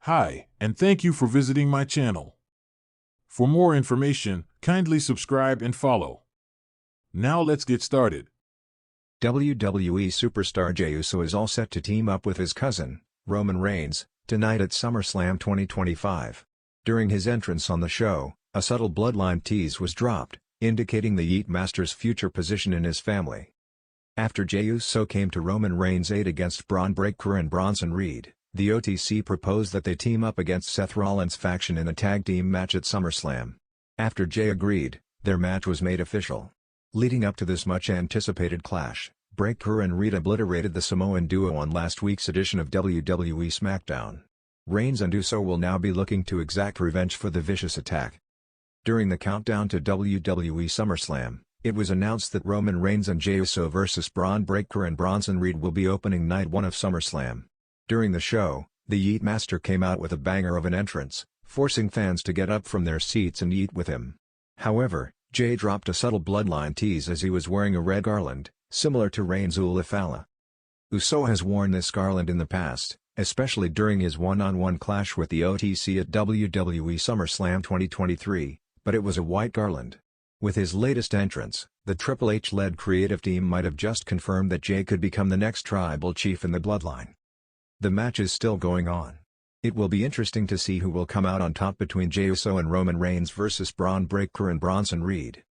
Hi, and thank you for visiting my channel. For more information, kindly subscribe and follow. Now let's get started. WWE superstar Jey Uso is all set to team up with his cousin, Roman Reigns, tonight at SummerSlam 2025. During his entrance on the show, a subtle bloodline tease was dropped, indicating the Yeet Master's future position in his family. After Jey Uso came to Roman Reigns' aid against Braun Breaker and Bronson Reed, the OTC proposed that they team up against Seth Rollins' faction in a tag team match at SummerSlam. After Jey agreed, their match was made official. Leading up to this much-anticipated clash, Breaker and Reed obliterated the Samoan duo on last week's edition of WWE SmackDown. Reigns and Uso will now be looking to exact revenge for the vicious attack. During the countdown to WWE SummerSlam, it was announced that Roman Reigns and Jey Uso vs. Braun Breaker and Bronson Reed will be opening night 1 of SummerSlam. During the show, the Yeet Master came out with a banger of an entrance, forcing fans to get up from their seats and eat with him. However, Jey dropped a subtle bloodline tease as he was wearing a red garland, similar to Reigns' Ulafala. Uso has worn this garland in the past, especially during his one-on-one clash with the OTC at WWE SummerSlam 2023, but it was a white garland. With his latest entrance, the Triple H-led creative team might have just confirmed that Jey could become the next tribal chief in the bloodline. The match is still going on. It will be interesting to see who will come out on top between Jey Uso and Roman Reigns vs. Braun Breaker and Bronson Reed.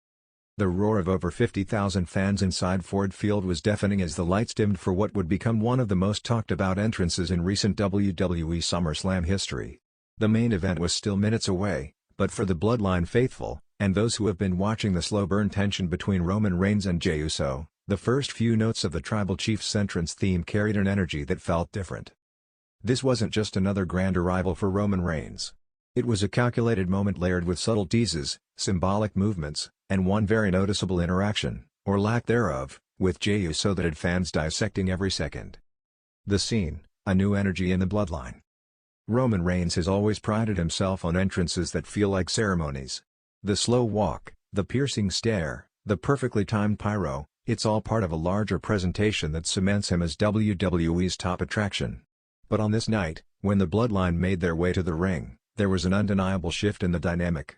The roar of over 50,000 fans inside Ford Field was deafening as the lights dimmed for what would become one of the most talked-about entrances in recent WWE SummerSlam history. The main event was still minutes away, but for the Bloodline faithful, and those who have been watching the slow-burn tension between Roman Reigns and Jey Uso, the first few notes of the Tribal Chief's entrance theme carried an energy that felt different. This wasn't just another grand arrival for Roman Reigns. It was a calculated moment layered with subtle teases, symbolic movements, and one very noticeable interaction, or lack thereof, with Jey Uso that had fans dissecting every second. The scene, a new energy in the bloodline. Roman Reigns has always prided himself on entrances that feel like ceremonies. The slow walk, the piercing stare, the perfectly timed pyro, it's all part of a larger presentation that cements him as WWE's top attraction. But on this night, when the bloodline made their way to the ring, there was an undeniable shift in the dynamic.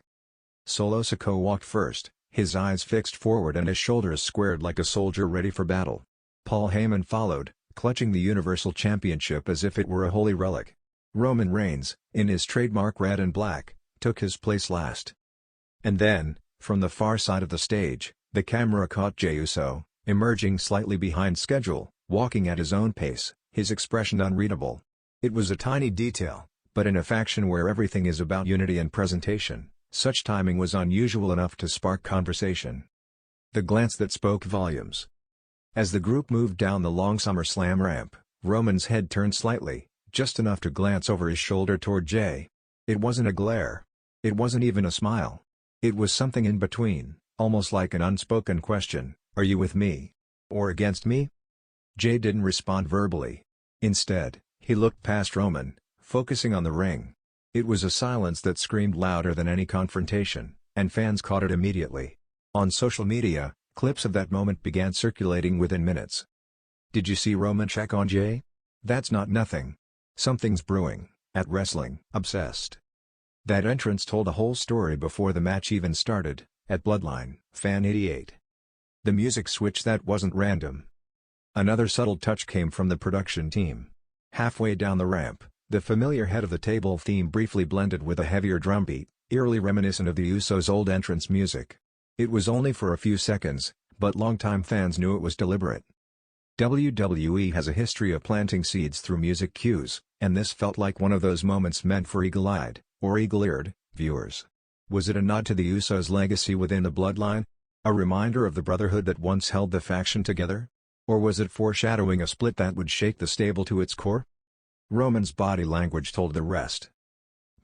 Solo Sikoa walked first, his eyes fixed forward and his shoulders squared like a soldier ready for battle. Paul Heyman followed, clutching the Universal Championship as if it were a holy relic. Roman Reigns, in his trademark red and black, took his place last. And then, from the far side of the stage, the camera caught Jey Uso, emerging slightly behind schedule, walking at his own pace, his expression unreadable. It was a tiny detail, but in a faction where everything is about unity and presentation, such timing was unusual enough to spark conversation. The glance that spoke volumes. As the group moved down the long SummerSlam ramp, Roman's head turned slightly, just enough to glance over his shoulder toward Jey. It wasn't a glare. It wasn't even a smile. It was something in between, almost like an unspoken question, "Are you with me? Or against me?" Jey didn't respond verbally. Instead, he looked past Roman, focusing on the ring. It was a silence that screamed louder than any confrontation, and fans caught it immediately. On social media, clips of that moment began circulating within minutes. "Did you see Roman check on Jey? That's not nothing. Something's brewing," at Wrestling Obsessed. That entrance told a whole story before the match even started, at Bloodline Fan 88. The music switch that wasn't random. Another subtle touch came from the production team. Halfway down the ramp, the familiar head of the table theme briefly blended with a heavier drumbeat, eerily reminiscent of the Usos' old entrance music. It was only for a few seconds, but longtime fans knew it was deliberate. WWE has a history of planting seeds through music cues, and this felt like one of those moments meant for eagle-eyed, or eagle-eared, viewers. Was it a nod to the Usos' legacy within the bloodline? A reminder of the brotherhood that once held the faction together? Or was it foreshadowing a split that would shake the stable to its core? Roman's body language told the rest.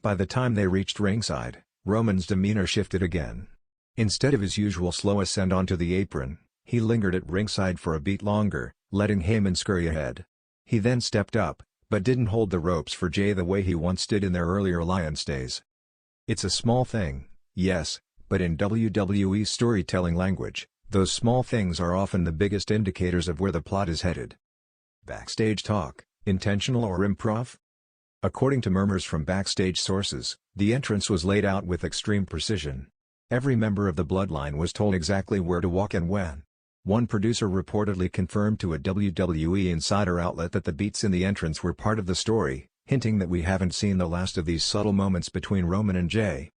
By the time they reached ringside, Roman's demeanor shifted again. Instead of his usual slow ascent onto the apron, he lingered at ringside for a beat longer, letting Heyman scurry ahead. He then stepped up, but didn't hold the ropes for Jey the way he once did in their earlier alliance days. It's a small thing, yes, but in WWE's storytelling language, those small things are often the biggest indicators of where the plot is headed. Backstage talk, intentional or improv? According to murmurs from backstage sources, the entrance was laid out with extreme precision. Every member of the Bloodline was told exactly where to walk and when. One producer reportedly confirmed to a WWE insider outlet that the beats in the entrance were part of the story, hinting that we haven't seen the last of these subtle moments between Roman and Jey.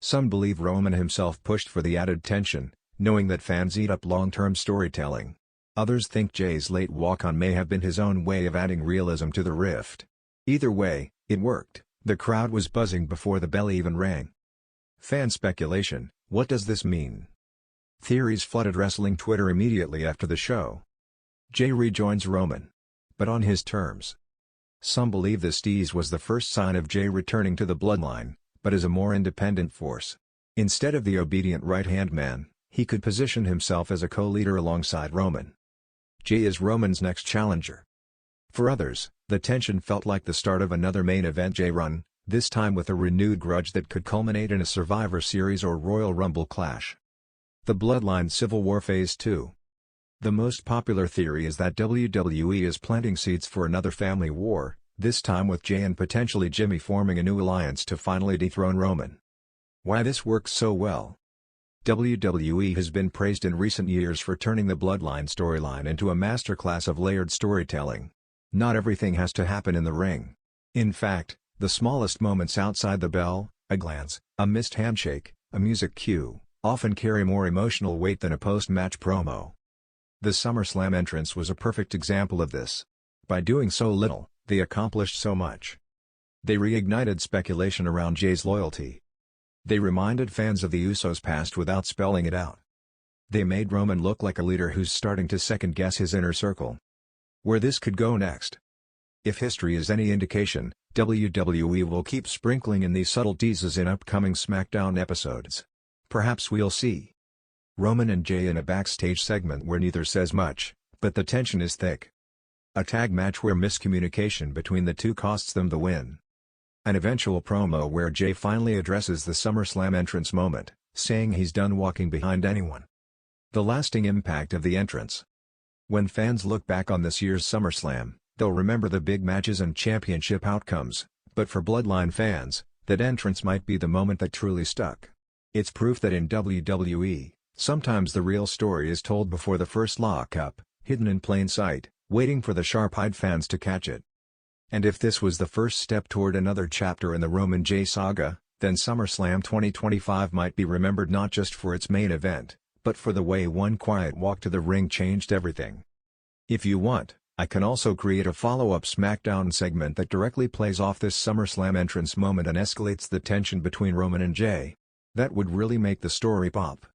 Some believe Roman himself pushed for the added tension, knowing that fans eat up long-term storytelling. Others think Jey's late walk-on may have been his own way of adding realism to the rift. Either way, it worked. The crowd was buzzing before the bell even rang. Fan speculation: what does this mean? Theories flooded wrestling Twitter immediately after the show. Jey rejoins Roman, but on his terms. Some believe this tease was the first sign of Jey returning to the Bloodline, but as a more independent force. Instead of the obedient right-hand man, he could position himself as a co-leader alongside Roman. Jey is Roman's next challenger. For others, the tension felt like the start of another main event Jey run, this time with a renewed grudge that could culminate in a Survivor Series or Royal Rumble clash. The Bloodline Civil War Phase 2. The most popular theory is that WWE is planting seeds for another family war, this time with Jey and potentially Jimmy forming a new alliance to finally dethrone Roman. Why this works so well? WWE has been praised in recent years for turning the Bloodline storyline into a masterclass of layered storytelling. Not everything has to happen in the ring. In fact, the smallest moments outside the bell, a glance, a missed handshake, a music cue, often carry more emotional weight than a post-match promo. The SummerSlam entrance was a perfect example of this. By doing so little, they accomplished so much. They reignited speculation around Jey's loyalty. They reminded fans of the Usos' past without spelling it out. They made Roman look like a leader who's starting to second-guess his inner circle. Where this could go next? If history is any indication, WWE will keep sprinkling in these subtle teases in upcoming SmackDown episodes. Perhaps we'll see Roman and Jey in a backstage segment where neither says much, but the tension is thick. A tag match where miscommunication between the two costs them the win. An eventual promo where Jey finally addresses the SummerSlam entrance moment, saying he's done walking behind anyone. The lasting impact of the entrance. When fans look back on this year's SummerSlam, they'll remember the big matches and championship outcomes, but for Bloodline fans, that entrance might be the moment that truly stuck. It's proof that in WWE, sometimes the real story is told before the first lockup, hidden in plain sight, waiting for the sharp-eyed fans to catch it. And if this was the first step toward another chapter in the Roman Jey saga, then SummerSlam 2025 might be remembered not just for its main event, but for the way one quiet walk to the ring changed everything. If you want, I can also create a follow-up SmackDown segment that directly plays off this SummerSlam entrance moment and escalates the tension between Roman and Jey. That would really make the story pop.